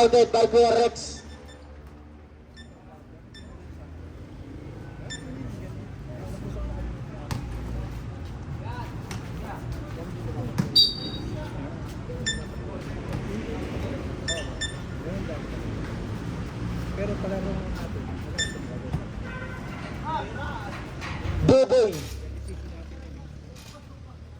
Counted by Kuya Rex. Pero palaro natin. Buboy.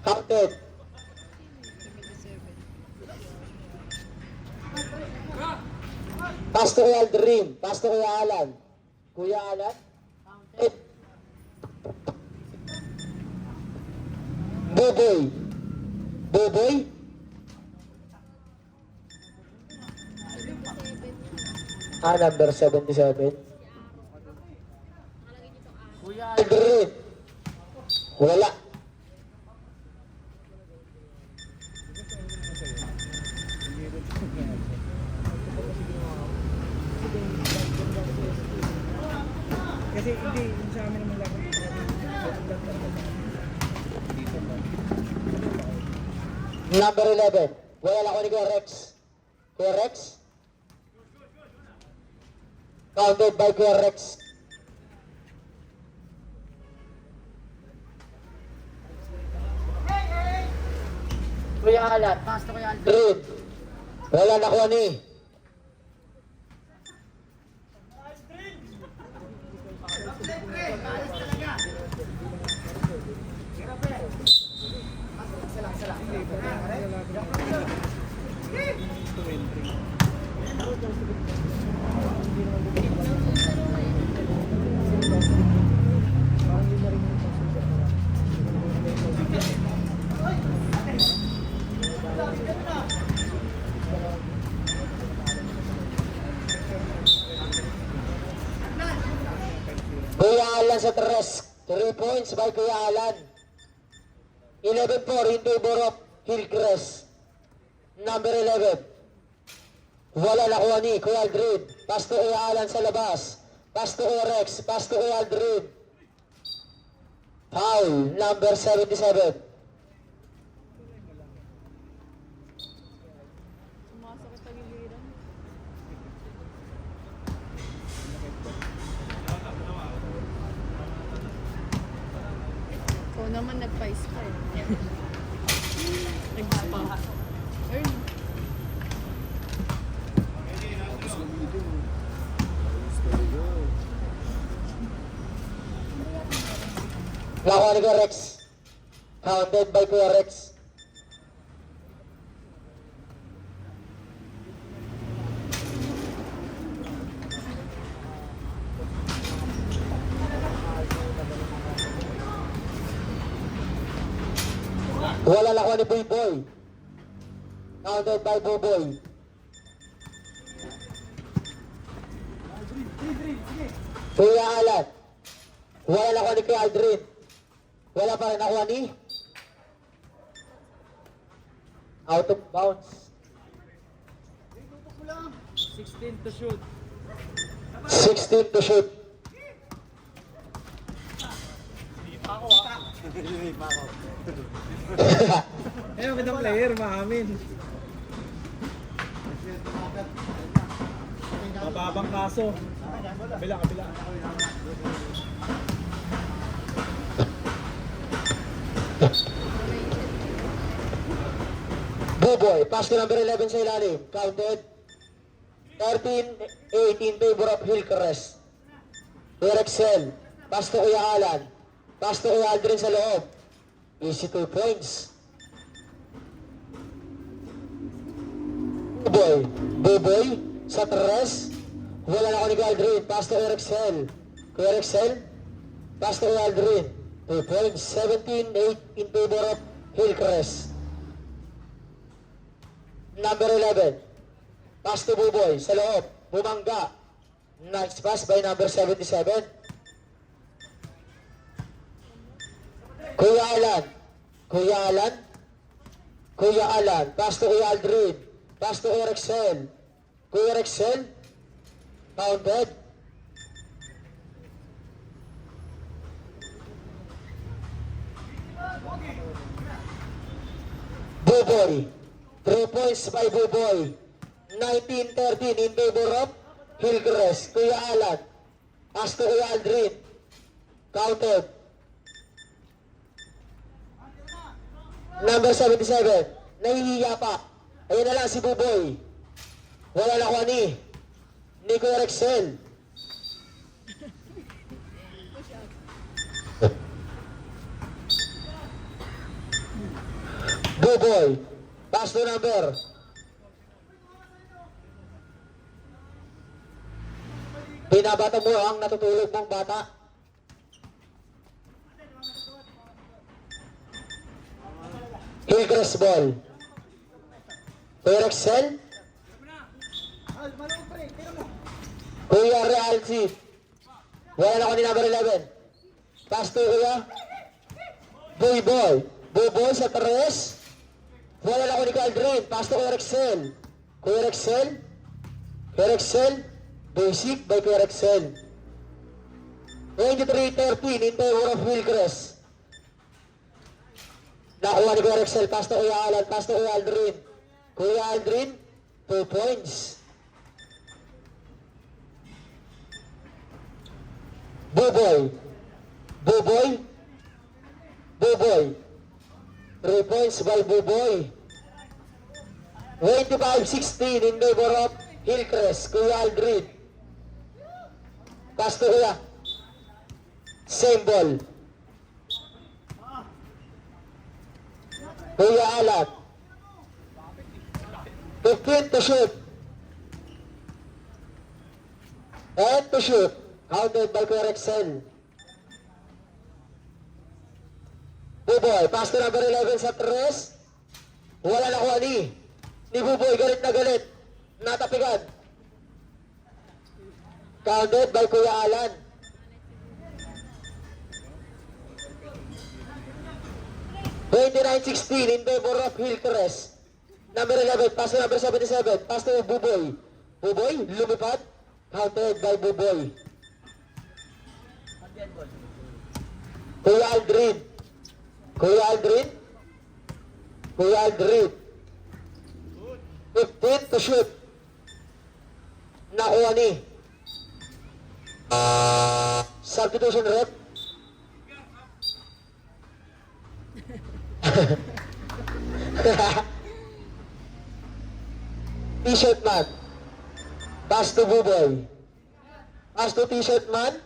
Counted. Pass to Kuya Aldrin. Pass to Kuya Alan. Kuya Alan. Counted. Buboy. Buboy. Number 77. Kuya Aldrin. Wala. Kasi hindi, yung sa amin naman lang. Number 11. Wala lang ako ni Kuya Rex. Kuya Rex? Counted by Kuya Rex. Kuya Alan, pass to Kuya Aldrin. Reed. Wala na kuha ni. Kuya Alan sa 3. 3 points by Kuya Alan. 11-4 in favor of Hillcrest. Number 11. Wala na kuha ni Kuya Aldrin. Pass to Kuya Alan sa labas. Pass to Kuya Rex. Pass to Kuya Aldrin. Foul. Number 77. Sumasakit sa giliran. Ikaw naman nag-pice ka eh. Nag-spa. Earn. Nakuha ni Kuya Rex. Counted by Kuya Rex. Wala nakuha ni Buboy. Counted by Buboy. Kuya Alan. Wala nakuha ni Kuya Aldrin. Wala pa rin nakuha ni out of bounds. 16 to shoot. 16 to shoot. Ayun, magandang player, maamin. Mababang kaso. Kabila, kabila. Buboy, pass to number 11 sa ilalim. Counted. 13-18 favor of Hillcrest. Kuya Excel. Pass to Kuya Alan. Pass to Kuya Aldrin sa loob. Easy 2 points. Buboy. Buboy sa 3. Wala na ako ni Kuya Aldrin. Pass to Kuya Excel. Kuya Excel. Pass to Kuya Aldrin. 2 points. 17-8 in favor of Hillcrest. Number 11. Pass to Buboy sa loob. Bumangga. Nice pass by number 77. Kuya Alan. Kuya Alan. Kuya Alan. Pass to Kuya Aldrin. Pass to Kuya Rexel. Kuya Rexel. Counted. Buboy. 3 points by Buboy. 19-13 in favor of Hillcrest. Kuya Alan. Pass to Kuya Aldrin. Counted. Number 77. Nahihiya pa. Ayan na lang si Buboy. Wala na ko ni Kuya Rexel. Buboy. Pass to number. Binabata mo ang natutulog mong bata. Hillcrest ball. Kuya Rexel. Kuya Realci. Wala na ko ni number 11. Pass to Kuya Buboy. Buboy sa 3. Wala na ko ni Caldrin. Pass to Kuya Rexel. Kuya Rexel. Kuya Rexel. Basic by Kuya Rexel. 23-13 in favor of Hillcrest. Nakuha ni Kuya Rexel. Pass to Kuya Alan. Pass to Kuya Aldrin. Kuya Aldrin. 2 points. Buboy. Buboy. Buboy. 3 points by Buboy. 25-16 in favor of Hillcrest. Kuya Aldrin. Pass to Kuya. Same ball. Kuya Alan. 15 to shoot. And to shoot. Counted by Kuya Rexel. Buboy. Pass to number 11 sa 3. Wala na kuha ni Buboy. Galit na galit. Natapigan. Counted by Kuya Alan. (29-16) in favor of Hillcrest. Number 11, pass to number 77. Pass to Buboy. Buboy, lumipad. Counted by Buboy. Kuya Aldrin. Kuya Aldrin. Kuya Aldrin. 15 to shoot. Nakuha ni substitution rep. T-shirt man. Pass to Buboy. Pass to T-shirt man.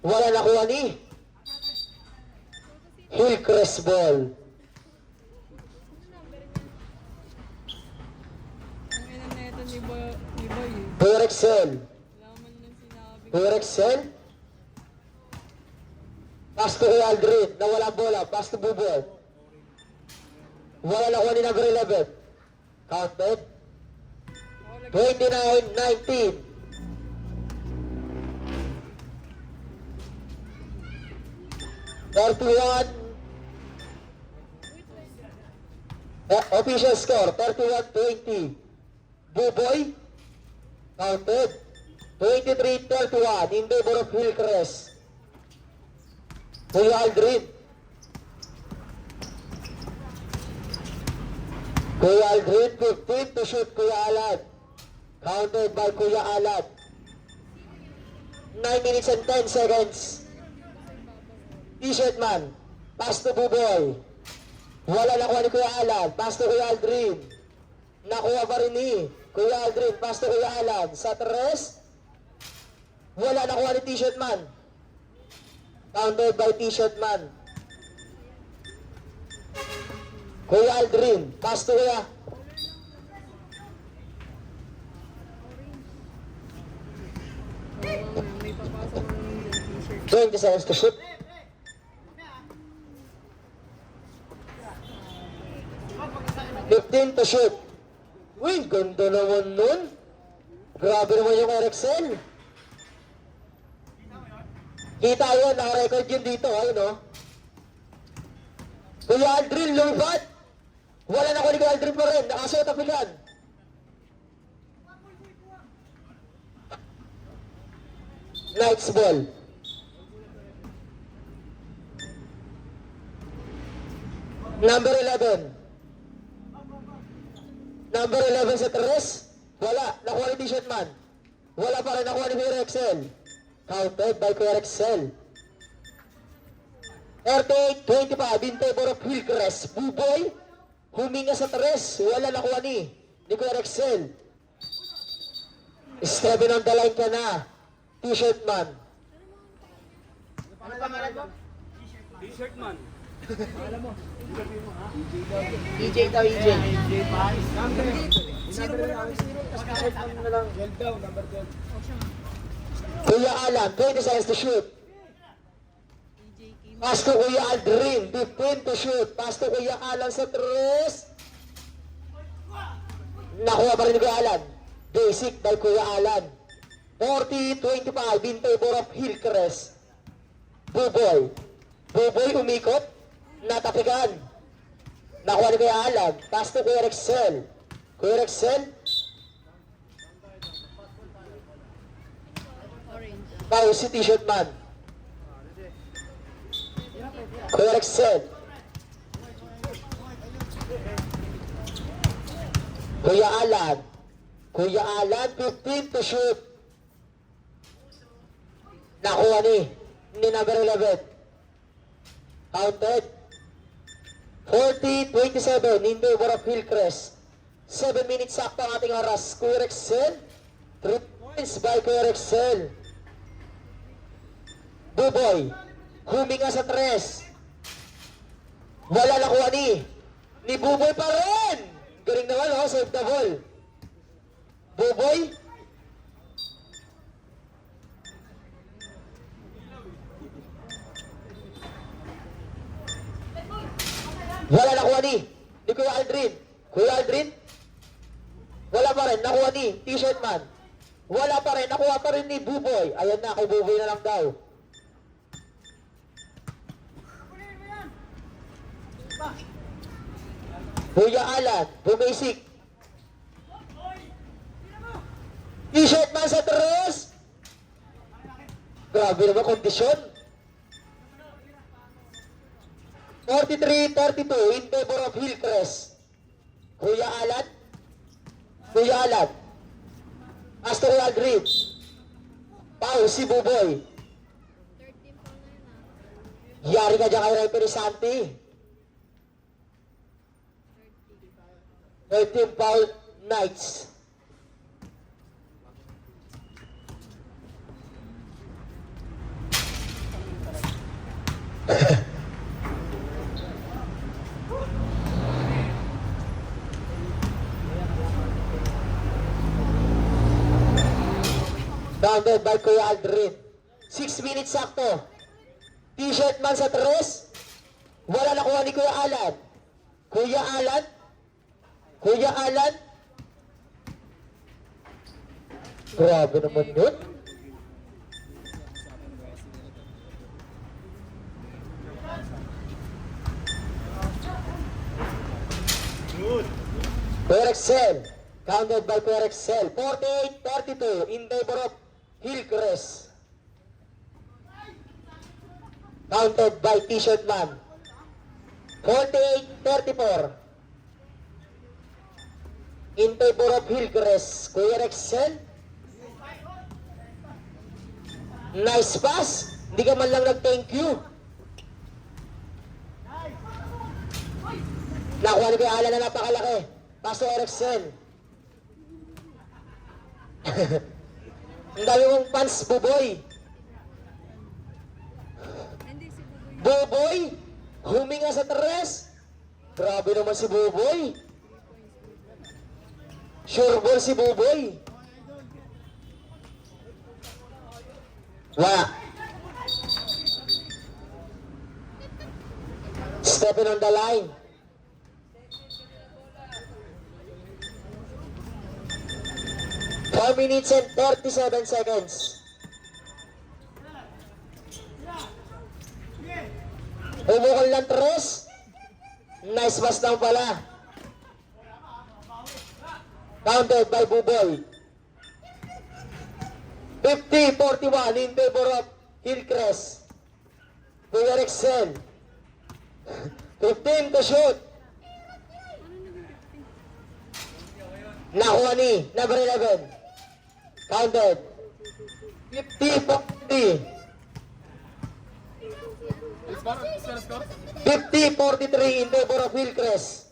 Wala nakuha ni Hillcrest ball. Ang ina na ito ni Boy eh. Kuya Rexel. Wala man lang sinabi. Kuya Rexel. Pass to Kuya Aldrin. Nawala bola. Pass to Buboy. Wala nakuha ni number 11. Counted. 29-19. Official score 31-20. Buboy counted 23-31 in favor of Hillcrest. Kuya Aldrin. Kuya Aldrin 15 to shoot. Kuya Alan counted by Kuya Alan. 9 minutes and 10 seconds. T-shirt man. Pass to Buboy. Wala nakuha ni Kuya Alan. Pass to Kuya Aldrin. Nakuha pa rin ni Kuya Aldrin. Pass to Kuya Alan. Sa 3. Wala nakuha ni T-shirt man. Counted by T-shirt man. Kuya Aldrin. Pass to Kuya. May papasok ko ng t-shirt. 20 seconds to shoot. $15 to shoot. Uy, ganda naman nun. Grabe naman yung Rexel. Kita yun, naka-record yun dito, ayun o. Kuya Aldrin, lumipad. Wala na ko ni Kuya Aldrin pa rin, nakasuot ang pilan. Knight's ball. Number 11. Number 11 sa 3. Wala. Nakuha ni T-shirt man. Wala pa rin. Nakuha ni Kuya Rexel. Counted by Kuya Rexel. 38-25 in favor of Hillcrest. Buboy. Huminga sa 3. Wala nakuha ni Kuya Rexel. Steven on the line ka na. T-shirt man. Ano pangalan mo? T-shirt man. EJ daw, EJ. Well down, number 12. Kuya Alan, 20 seconds to shoot. EJ Kim. Pass to Kuya Aldrin, 15 to shoot. Pass to Kuya Alan sa 3. Nakuha pa rin ni Kuya Alan. Basic by Kuya Alan. 40-25 in favor of Hillcrest. Buboy. Buboy umikot. Natapigan. Nakuha ni Kuya Alan. Pass to Kuya Rexel. Kuya Rexel. Orange. Pau si T-shirt man. Kuya Rexel. Kuya Alan. Kuya Alan, 15 to shoot. Nakuha ni number 11. Counted. 40-27 in favor of Hillcrest. 7 minutes sakto ang ating oras. Kuya Rexel. 3 points by Kuya Rexel. Buboy. Huminga sa 3. Wala nakuha ni Buboy pa rin. Galing naman, oh, save the ball. Buboy. Wala nakuha ni Kuya Aldrin. Kuya Aldrin. Wala pa rin. Nakuha ni T-shirt man. Wala pa rin. Nakuha pa rin ni Buboy. Ayan na. Kay Buboy na lang daw. Kuya Alan. Bumisik. T-shirt man sa 3. Grabe naman kondisyon. 43-32 in favor of Hillcrest. Kuya Alan. Kuya Alan. Pastor Aldrin. Pau si Buboy. 13 pa na yun Yari ka dyan kay Referee Santi. 13 foul Knights. Counted by Kuya Aldrin. 6 minutes sakto. T-shirt man sa 3. Wala nakuha ni Kuya Alan. Kuya Alan. Kuya Alan. Grabe naman yun. Kuya Rexel. Counted by Kuya Rexel. 48-32 in favor of Hillcrest. Counted by T-shirt man. 48-34 in favor of Hillcrest. Kuya Rexel. Nice pass. Hindi ka man lang nag-thank you. Nakuha ni Kuya Alan na napakalaki. Pass to Rexel. Ang dami mong fans, Buboy. Hindi, si Buboy. Buboy, huminga sa 3. Grabe naman si Buboy. Sure ball si Buboy. Wala. Stepping on the line. Minutes and 37 seconds. Umukol ng 3. Nice pass down pala. Counted by Buboy. 50-41 in favor of Hillcrest. Kuya Rexel. 15 to shoot. Nakuha ni number 11. Counted. 50-40. 50-43 in favor of Hillcrest.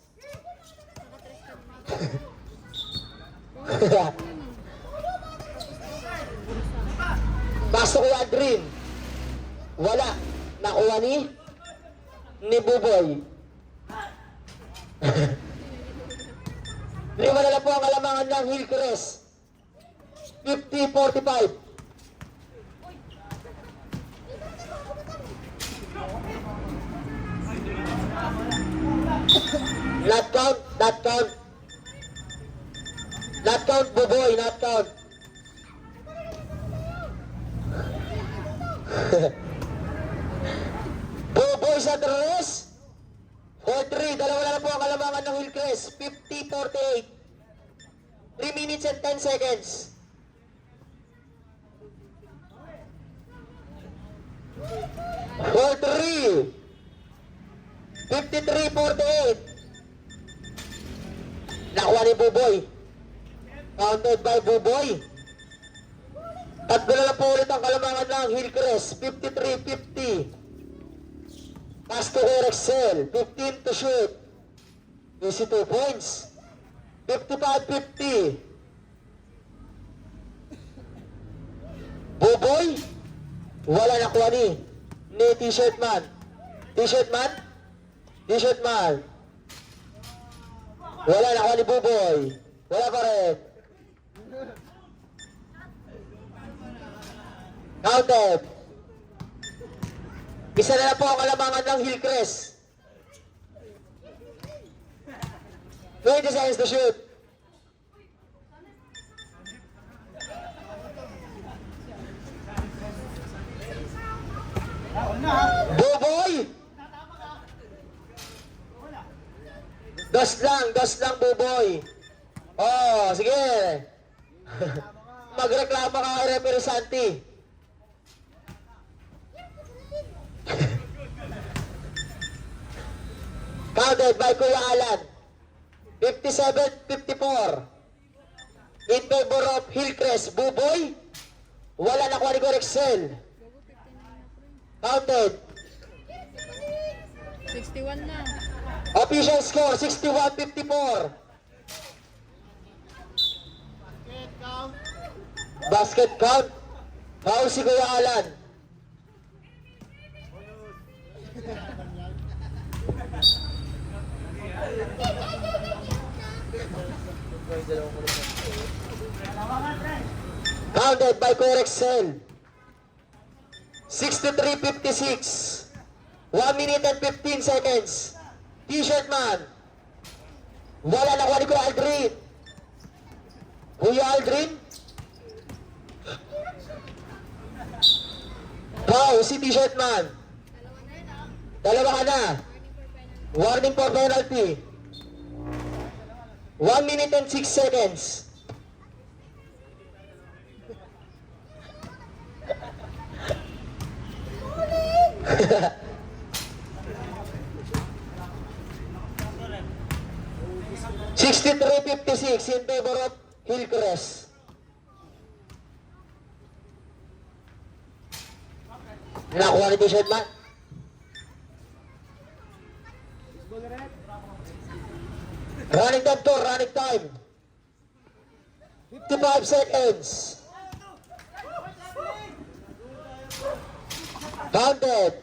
Pasok kay Aldrin. Wala. Nakuha ni Buboy. Lima na lang po ang kalamangan ng Hillcrest. 50-45. Not count, not count. Not count, Buboy, not count. Buboy sa tres. 4-3, dalawa na lang po ang kalamangan ng Hillcrest. 50-48. 3 minutes and 10 seconds. For 3. 53-48. Nakuha ni Buboy. Counted by Buboy. Tatlo na lang po ulit ang kalamangan ng Hillcrest. 53-50. Pass to Erexel. 15 to shoot. Easy 2 points. 55-50. Buboy. Wala nakuha ni T-shirt man. T-shirt man? T-shirt man. Wala nakuha ni Buboy. Wala pa rin. Counted. Isa na lang po ang kalamangan ng Hillcrest. 20 seconds to shoot. Buboy! Gas lang Buboy. Oh, sige. Magreklamo ka kay Referee Santi. Counted by Kuya Alan. 57-54. In favor of Hillcrest. Buboy. Wala na kuha ni Corexel. Counted. 61 na. Official score 61-54. Basket count. Foul si Kuya Alan. Counted by Corexel. 63-56. 1 minute and 15 seconds. T-shirt man. Wala na kuha ni Kuya Aldrin. Kuya Aldrin. Wow, si T-shirt man. Dalawa ka na. Warning for penalty. 1 minute and 6 seconds. $63.56 in favor of Hillcrest. Nakuha ni T-shirt man. Running time to, running time. 55 seconds. Counted.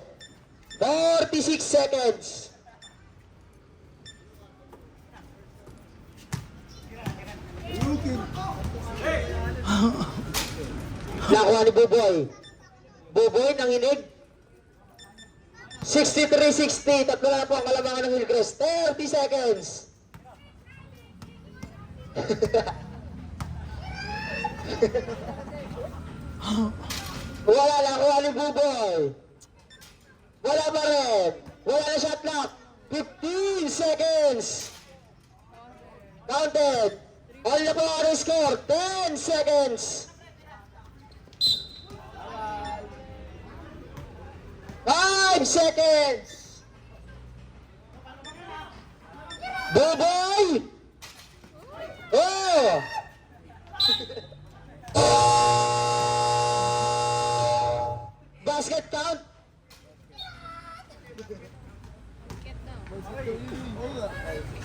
46 seconds. Nakuha ni Buboy. Buboy nanginig. 63-60. Tatlo na po ang kalamangan ng Hillcrest. 30 seconds. Wala na kuha ni Buboy. Wala pa rin. Wala na shot clock. 15 seconds. Counted. All na po ang score. 10 seconds. 5 seconds. Buboy. Oh. basket count. Get down.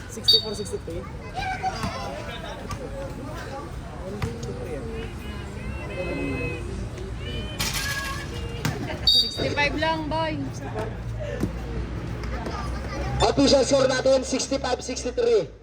64-63. 65 lang, boy. Official score natin, 65-63.